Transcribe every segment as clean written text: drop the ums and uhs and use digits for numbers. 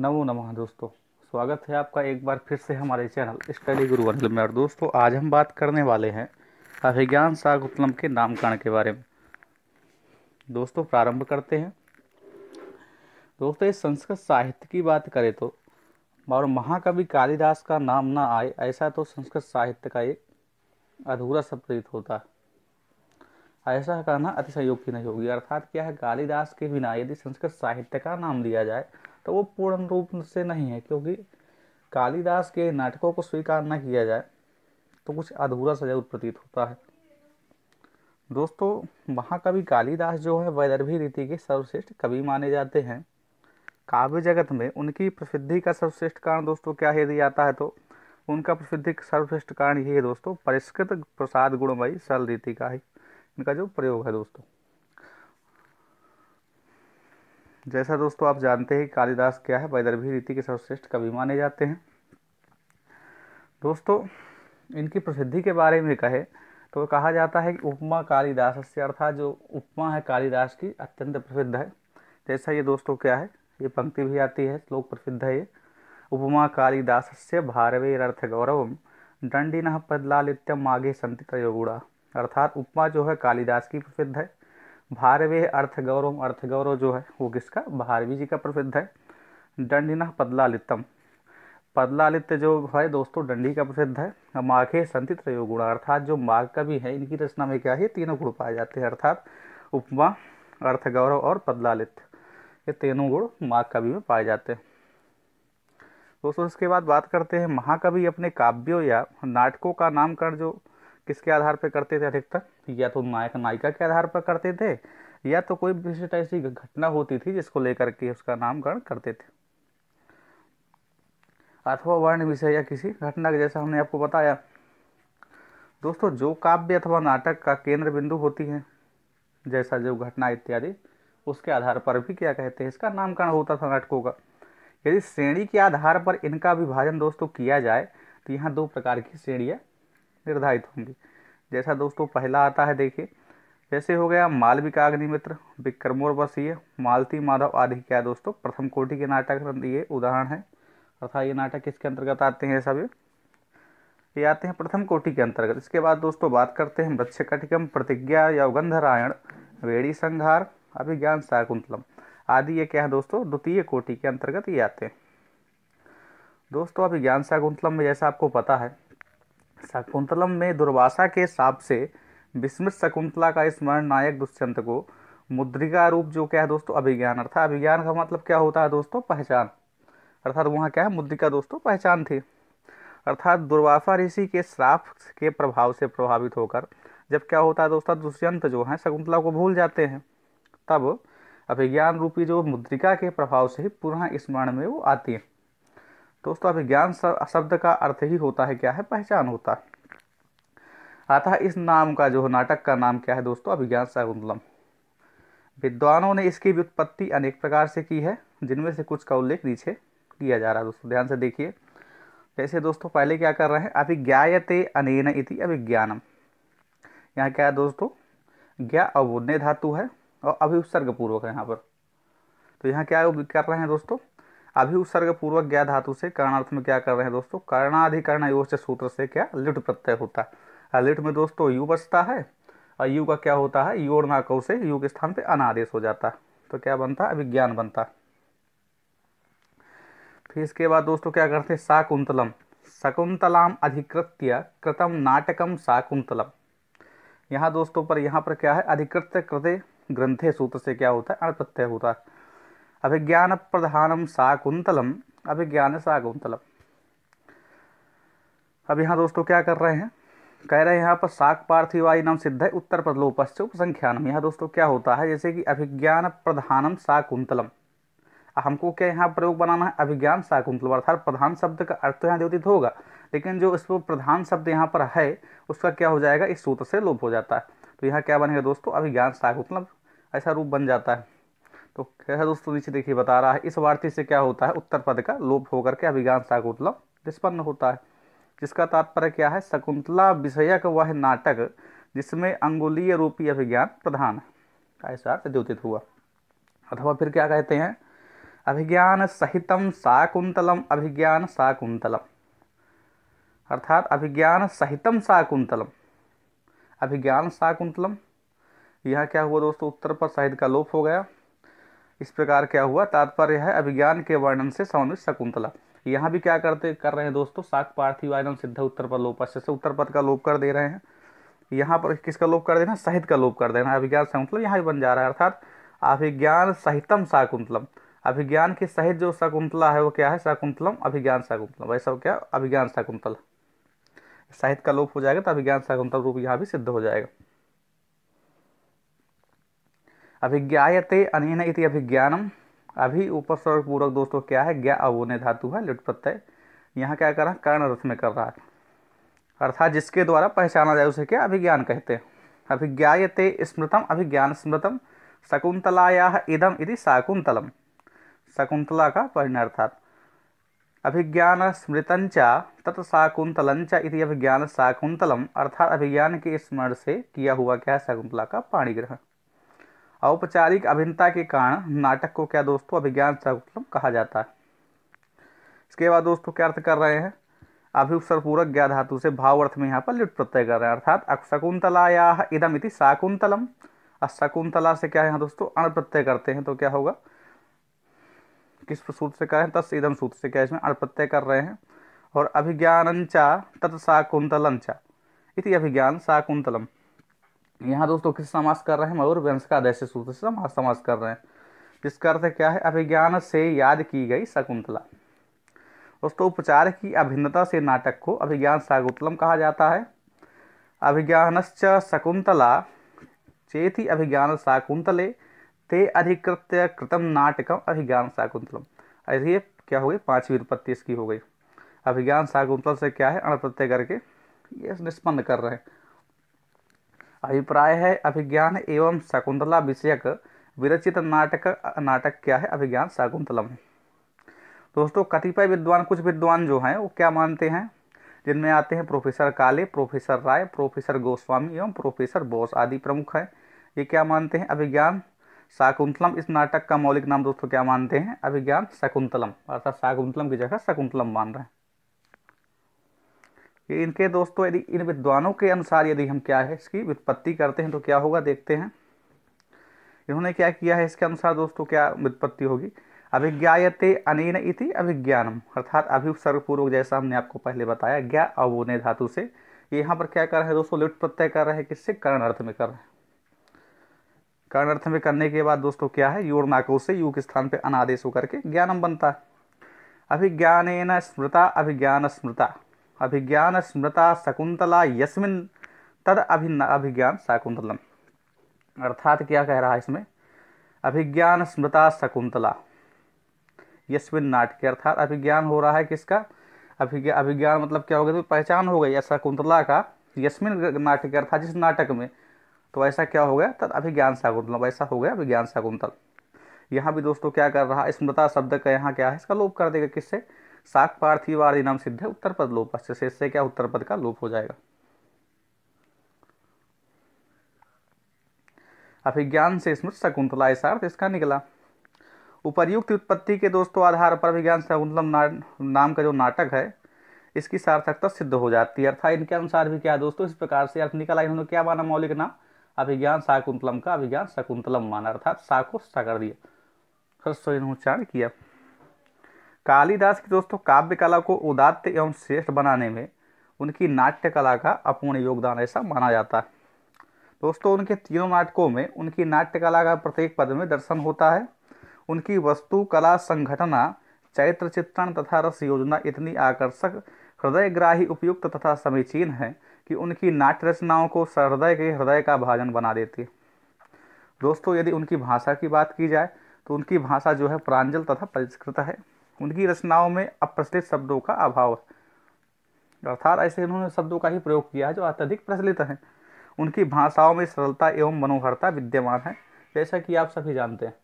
नमो नमः दोस्तों। स्वागत है आपका एक बार फिर से हमारे चैनल स्टडी गुरु अनिल में। और दोस्तों आज हम बात करने वाले हैं अभिज्ञान शाकुंतलम के नामकरण के बारे में। दोस्तों प्रारंभ करते हैं। दोस्तों इस संस्कृत साहित्य की बात करें तो और महाकवि कालिदास का नाम ना आए ऐसा तो संस्कृत साहित्य का एक अधूरा सा प्रतीत होता है। ऐसा कहना अतिशयोक्ति नहीं होगी। अर्थात क्या है, कालिदास के बिना यदि संस्कृत साहित्य का नाम लिया जाए तो वो पूर्ण रूप से नहीं है, क्योंकि कालिदास के नाटकों को स्वीकार न किया जाए तो कुछ अधूरा सा जरूर प्रतीत होता है। दोस्तों महाकवि कालिदास जो है वैदर्भी रीति के सर्वश्रेष्ठ कवि माने जाते हैं। काव्य जगत में उनकी प्रसिद्धि का सर्वश्रेष्ठ कारण दोस्तों क्या है, यदि आता है तो उनका प्रसिद्धि का सर्वश्रेष्ठ कारण ये है दोस्तों, परिष्कृत प्रसाद गुणमयी सरल रीति का ही इनका जो प्रयोग है। दोस्तों जैसा दोस्तों आप जानते हैं कालिदास क्या है, वैदर्भी रीति के सर्वश्रेष्ठ कवि माने जाते हैं। दोस्तों इनकी प्रसिद्धि के बारे में कहे तो कहा जाता है कि उपमा कालिदास से, अर्थात जो उपमा है कालिदास की अत्यंत प्रसिद्ध है। जैसा ये दोस्तों क्या है, ये पंक्ति भी आती है, श्लोक प्रसिद्ध है ये। उपमा कालिदास से भारवेरर्थ गौरवम दंडिनः प्रद्लालित्यम मागे संति त्रयोगुणा। अर्थात उपमा जो है कालिदास की प्रसिद्ध है। भारवे अर्थ गौरव, अर्थ गौरव जो है वो किसका, भारवी जी का प्रसिद्ध है। दंडिनः पदलालित्यम, पदलालित्य जो है दोस्तों दंडी का प्रसिद्ध है। माघे संति त्रयोगुणा, अर्थात जो माघ कवि है इनकी रचना में क्या है, तीनों गुण पाए जाते हैं। अर्थात उपमा, अर्थ गौरव और पदलालित्य, ये तीनों गुण माघ कवि में पाए जाते हैं। दोस्तों इसके बाद बात करते हैं, महाकवि अपने काव्यों या नाटकों का नामकरण जो किसके आधार पर करते थे अधिकतर, या तो नायक नायिका के आधार पर करते थे, या तो कोई विशिष्ट ऐसी घटना होती थी जिसको लेकर के उसका नामकरण करते थे, अथवा वर्ण विषय या किसी घटना के, जैसा हमने आपको बताया। दोस्तों जो काव्य अथवा नाटक का केंद्र बिंदु होती है, जैसा जो घटना इत्यादि, उसके आधार पर भी क्या कहते हैं, इसका नामकरण होता था नाटकों का। यदि श्रेणी के आधार पर इनका विभाजन दोस्तों किया जाए तो यहाँ दो प्रकार की श्रेणियाँ निर्धारित होंगी। जैसा दोस्तों पहला आता है, देखिए जैसे हो गया मालविका अग्निमित्र, विक्रमोर्वशीय, मालती माधव आदि, क्या दोस्तों प्रथम कोटि के नाटक ये उदाहरण है। अर्थात ये नाटक किसके अंतर्गत आते हैं, सभी ये आते हैं प्रथम कोटि के अंतर्गत। इसके बाद दोस्तों बात करते हैं मृच्छकटिकम, प्रतिज्ञा, यौगंधरायण, वेड़ी संहार, अभिज्ञान शाकुंतलम आदि, ये क्या है दोस्तों द्वितीय कोटि के अंतर्गत ये आते हैं। दोस्तों अभिज्ञान शाकुंतलम में जैसा आपको पता है, शाकुंतलम में दुर्वासा के शाप से विस्मृत शकुंतला का स्मरण नायक दुष्यंत को मुद्रिका रूप जो क्या है दोस्तों अभिज्ञान, अर्थात अभिज्ञान का मतलब क्या होता है दोस्तों, पहचान। अर्थात वहाँ क्या है, मुद्रिका दोस्तों पहचान थी। अर्थात दुर्वासा ऋषि के श्राप के प्रभाव से प्रभावित होकर जब क्या होता है दोस्तों, दुष्यंत जो है शकुंतला को भूल जाते हैं, तब अभिज्ञान रूपी जो मुद्रिका के प्रभाव से ही पुनः स्मरण में वो आती है। दोस्तों अभिज्ञान शब्द का अर्थ ही होता है क्या है, पहचान होता है। अतः इस नाम का जो नाटक का नाम क्या है दोस्तों, अभिज्ञान शाकुंतलम। विद्वानों ने इसकी व्युत्पत्ति अनेक प्रकार से की है, जिनमें से कुछ का उल्लेख नीचे किया जा रहा है। दोस्तों ध्यान से देखिए, जैसे दोस्तों पहले क्या कर रहे हैं, अभिज्ञायते अनेन इति अभिज्ञानम। यहाँ क्या है दोस्तों, ज्ञा अवोन्य धातु है और अभिउपसर्ग पूर्वक है यहाँ पर। तो यहाँ क्या कर रहे हैं दोस्तों, अभिउपसर्ग पूर्वक ज्ञा धातु से करणार्थ में क्या कर रहे हैं दोस्तों, कर्णाधिकरण योच सूत्र से क्या लिट प्रत्यय होता है। लिट में दोस्तों यू बचता है और यू का क्या होता है, योर नाकौ से यू के स्थान पे अनादेश हो जाता है, तो क्या बनता है, अभिज्ञान बनता है। फिर इसके बाद दोस्तों क्या करते हैं, शाकुंतलम, शकुंतलाम अधिकृत्य कृतम नाटकम शाकुंतलम। यहाँ दोस्तों पर यहाँ पर क्या है, अधिकृत्य कृते ग्रंथे सूत्र से क्या होता है, अण प्रत्यय होता है। अभिज्ञान प्रधानम शाकुंतलम, अभिज्ञान शाकुंतलम। अब यहाँ दोस्तों क्या कर रहे हैं, कह रहे हैं यहाँ पर शाक पार्थिवाई नाम सिद्ध है उत्तर प्रलोपश्च उपसंख्यानम। यहाँ दोस्तों क्या होता है, जैसे कि अभिज्ञान प्रधानम शाकुंतलम, हमको क्या यहाँ प्रयोग बनाना है, अभिज्ञान शाकुंतलम। अर्थात प्रधान शब्द का अर्थ तो यहाँ द्योतित होगा, लेकिन जो इसको प्रधान शब्द यहाँ पर है उसका क्या हो जाएगा, इस सूत्र से लोप हो जाता है। तो यहाँ क्या बनेगा दोस्तों, अभिज्ञान शाकुंतलम, ऐसा रूप बन जाता है। तो क्या है दोस्तों, नीचे देखिए बता रहा है, इस वार्तिक से क्या होता है, उत्तर पद का लोप होकर के अभिज्ञान शाकुंतलम निष्पन्न होता है। जिसका तात्पर्य क्या है, शकुंतला विषयक वह नाटक जिसमें अंगुलीय रूपी अभिज्ञान प्रधान है, ऐसा अर्थ द्योतित हुआ। अथवा फिर क्या कहते हैं, अभिज्ञान सहितम शाकुंतलम अभिज्ञान शाकुंतलम, अर्थात अभिज्ञान सहितम शाकुंतलम, अभिज्ञान शाकुंतलम। यहाँ क्या हुआ दोस्तों, उत्तर पद सहित का लोप हो गया। इस प्रकार क्या हुआ, तात्पर्य है अभिज्ञान के वर्णन से समन्वित शकुंतला। यहाँ भी क्या कर रहे हैं दोस्तों, शाक पार्थिवायनम सिद्ध उत्तर पद लोप से उत्तर पद का लोप कर दे रहे हैं। यहाँ पर किसका लोप कर देना, सहित का लोप कर देना, अभिज्ञान शाकुंतलम यहाँ भी बन जा रहा है, अर्थात अभिज्ञान सहितम शाकुंतलम। अभिज्ञान के सहित जो शकुंतला है वो क्या है, शाकुंतलम, अभिज्ञान शाकुंतलम, वैसा क्या अभिज्ञान शाकुंतल, साहित्य का लोप हो जाएगा तो अभिज्ञान शाकुंतल रूप यहाँ भी सिद्ध हो जाएगा। अभिज्ञायते अनेन इति अभिज्ञानम, अभी उपसर्ग पूर्वक दोस्तों क्या है, ज्ञा अवोने धातु है, लिट प्रत्यय, यहाँ क्या कर रहा है, कर्ण अर्थ में कर रहा है, अर्थात जिसके द्वारा पहचाना जाए उसे क्या अभिज्ञान कहते हैं। अभिज्ञायते स्मृतम अभिज्ञान स्मृतम शकुंतलायाः इदम इति शाकुंतलम, शकुंतला का परिणय, अर्थात अभिज्ञान स्मृतंचा तत्शाकुंतलंचा इति अभिज्ञान शाकुंतलम, अर्थात अभिज्ञान के स्मरण से किया हुआ क्या है, शकुंतला का पाणिग्रह। औपचारिक अभिन्नता के कारण नाटक को क्या दोस्तों, अभिज्ञान शाकुंतलम कहा जाता है। इसके बाद दोस्तों क्या अर्थ कर रहे हैं, अभिउपसर्ग पूरक ज्ञा धातु से भाव अर्थ में यहाँ पर लिट प्रत्यय कर रहे हैं, अर्थात शकुंतलायाः इदम इति शाकुंतलम। शकुंतला से क्या है यहाँ दोस्तों, अण प्रत्यय करते हैं तो क्या होगा, किस सूत्र से करें, तस् इदम सूत्र से क्या इसमें अण प्रत्यय कर रहे हैं। और अभिज्ञानंचा तत्शाकुंतलंचा इति अभिज्ञान शाकुंतलम, यहाँ दोस्तों किस समास कर रहे हैं, मयूर वंश का आदेश सूत्र से समास कर रहे हैं, जिसका अर्थ क्या है, अभिज्ञान से याद की गई शकुंतला। दोस्तों उपचार की अभिन्नता से नाटक को अभिज्ञान शाकुंतलम कहा जाता है। अभिज्ञानश्च शकुंतला चेति अभिज्ञान शाकुंतले ते अधिकृत्य कृतम नाटकम अभिज्ञान शाकुंतलम, ये क्या हो गई, पांचवी विपत्ति इसकी हो गई। अभिज्ञान शाकुंतल से क्या है, अण प्रत्यय करके ये निष्पन्न कर रहे हैं। अभिप्राय है अभिज्ञान एवं शकुंतला विषयक विरचित नाटक क्या है, अभिज्ञान शाकुंतलम। दोस्तों कतिपय विद्वान, कुछ विद्वान जो हैं वो क्या मानते हैं, जिनमें आते हैं प्रोफेसर काले, प्रोफेसर राय, प्रोफेसर गोस्वामी एवं प्रोफेसर बोस आदि प्रमुख हैं। ये क्या मानते हैं, अभिज्ञान शाकुंतलम इस नाटक का मौलिक नाम दोस्तों क्या मानते हैं, अभिज्ञान शकुंतलम, अर्थात शाकुंतलम की जगह शकुंतलम मान रहे हैं। ये इनके दोस्तों यदि इन विद्वानों के अनुसार यदि हम क्या है इसकी व्युत्पत्ति करते हैं तो क्या होगा, देखते हैं इन्होंने क्या किया है। इसके अनुसार दोस्तों क्या व्युत्पत्ति होगी, अभिज्ञायते अनेन इति अभिज्ञानम, अर्थात अभिउपसर्ग पूर्वक, जैसा हमने आपको पहले बताया, ज्ञा अवोने धातु से ये यहाँ पर क्या कर रहे हैं दोस्तों, लिट प्रत्यय कर रहे हैं, किससे, कर्ण अर्थ में कर रहे हैं। कर्ण अर्थ में करने के बाद दोस्तों क्या है, योर नाको से यू के स्थान पे अनादेश होकर के ज्ञानम बनता है। अभिज्ञानेन स्मृता अभिज्ञान स्मृता, अभिज्ञान स्मृता शकुंतला यस्मिन तद अभिज्ञान शाकुंतलम, अर्थात क्या कह रहा है इसमें, अभिज्ञान स्मृता शकुंतला यस्मिन नाटक, अर्थात अभिज्ञान हो रहा है किसका, अभिज्ञान मतलब क्या हो गया, तो पहचान हो गई शकुंतला का, यस्मिन नाटक अर्थात जिस नाटक में, तो ऐसा क्या हो गया, तद अभिज्ञान शाकुंतलम, वैसा हो गया अभिज्ञान शाकुंतल। यहाँ भी दोस्तों क्या कर रहा है, स्मृता शब्द का यहाँ क्या है, इसका लोप कर देगा, किससे, शाक पार्थिवादि नाम सिद्ध है उत्तर पद लोप से, इससे क्या उत्तर पद का लोप हो जाएगा। अभिज्ञान से स्मृत शकुंतला ऐसा अर्थ इसका निकला। उपर्युक्त उत्पत्ति के दोस्तों आधार पर अभिज्ञान शाकुंतलम नाम का जो नाटक है इसकी सार्थकता सिद्ध हो जाती है, अर्थात इनके अनुसार भी क्या दोस्तों इस प्रकार से अर्थ निकला। इन्होंने क्या माना, मौलिक नाम अभिज्ञान शाकुंतलम का अभिज्ञान शकुंतलम माना, अर्थात सा को सा कर दिया, उच्चारण किया। कालिदास की दोस्तों काव्य कला को उदात्त एवं श्रेष्ठ बनाने में उनकी नाट्य कला का अपूर्ण योगदान ऐसा माना जाता है। दोस्तों उनके तीनों नाटकों में उनकी नाट्य कला का प्रत्येक पद में दर्शन होता है। उनकी वस्तु कला संघटना, चैत्र चित्रण तथा रस योजना इतनी आकर्षक, हृदयग्राही, उपयुक्त तथा समीचीन है कि उनकी नाट्य रचनाओं को सहृदय के हृदय का भाजन बना देती है। दोस्तों यदि उनकी भाषा की बात की जाए तो उनकी भाषा जो है प्रांजल तथा परिष्कृत है। उनकी रचनाओं में अप्रचलित शब्दों का अभाव है, अर्थात ऐसे इन्होंने शब्दों का ही प्रयोग किया है जो अत्यधिक प्रचलित है। उनकी भाषाओं में सरलता एवं मनोहरता विद्यमान है, जैसा कि आप सभी जानते हैं।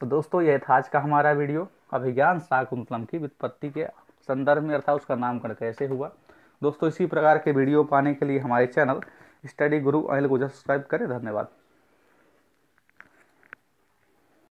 तो दोस्तों यह था आज का हमारा वीडियो, अभिज्ञान शाकुंतलम की व्युत्पत्ति के संदर्भ में, अर्थात उसका नामकरण कैसे हुआ। दोस्तों इसी प्रकार के वीडियो पाने के लिए हमारे चैनल स्टडी गुरु अनिल गुजर सब्सक्राइब करें। धन्यवाद।